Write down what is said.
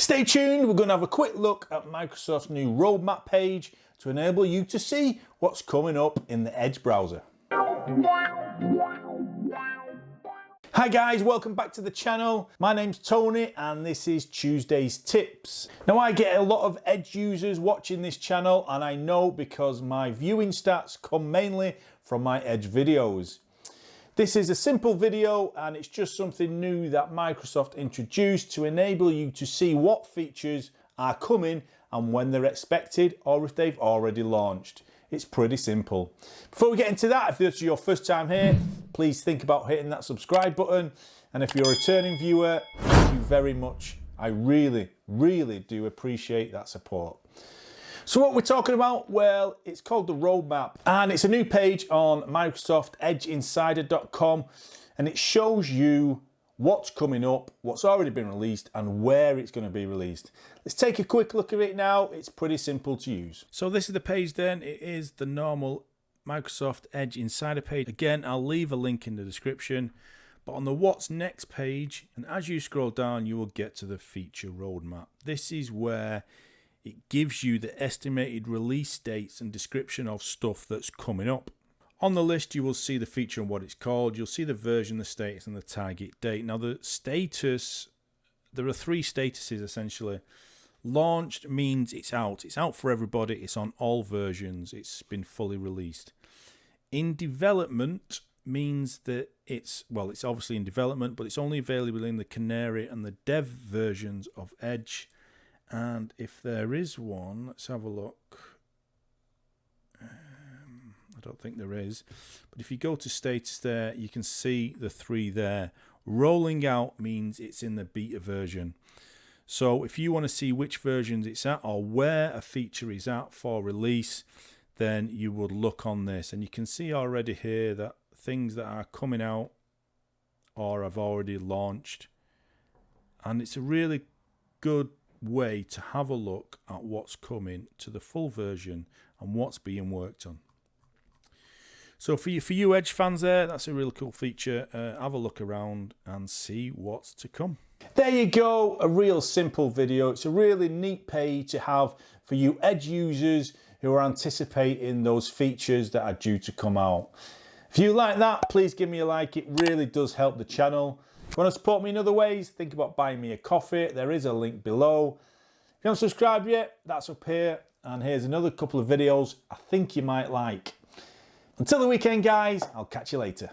Stay tuned, we're going to have a quick look at Microsoft's new roadmap page to enable you to see what's coming up in the Edge browser. Hi guys, welcome back to the channel. My name's Tony and this is Tuesday's Tips. Now I get a lot of Edge users watching this channel, and I know because my viewing stats come mainly from my Edge videos. This is a simple video and it's just something new that Microsoft introduced to enable you to see what features are coming and when they're expected, or if they've already launched. It's pretty simple. Before we get into that, if this is your first time here, please think about hitting that subscribe button. And if you're a returning viewer, thank you very much. I really, really do appreciate that support. So what we're talking about, well, it's called the roadmap, and it's a new page on Microsoft edgeinsider.com, and it shows you what's coming up, what's already been released, and where it's going to be released. Let's take a quick look at it now. It's pretty simple to use. So this is the page then. It is the normal Microsoft Edge Insider page. Again, I'll leave a link in the description. But on the What's Next page, and as you scroll down, you will get to the feature roadmap. This is where it gives you the estimated release dates and description of stuff that's coming up. On the list, you will see the feature and what it's called. You'll see the version, the status, and the target date. Now, the status, there are three statuses essentially. Launched means it's out. It's out for everybody. It's on all versions. It's been fully released. In development means that it's obviously in development, but it's only available in the Canary and the dev versions of Edge. And if there is one, let's have a look. I don't think there is, but if you go to status there, you can see the three there. Rolling out means it's in the beta version. So if you want to see which versions it's at or where a feature is at for release, then you would look on this, and you can see already here that things that are coming out or have already launched, and it's a really good way to have a look at what's coming to the full version and what's being worked on. So for you Edge fans there, that's a really cool feature. Have a look around and see what's to come. There you go, a real simple video. It's a really neat page to have for you Edge users who are anticipating those features that are due to come out. If you like that, please give me a like. It really does help the channel. If you want to support me in other ways, think about buying me a coffee. There is a link below. If you haven't subscribed yet, that's up here. And here's another couple of videos I think you might like. Until the weekend, guys, I'll catch you later.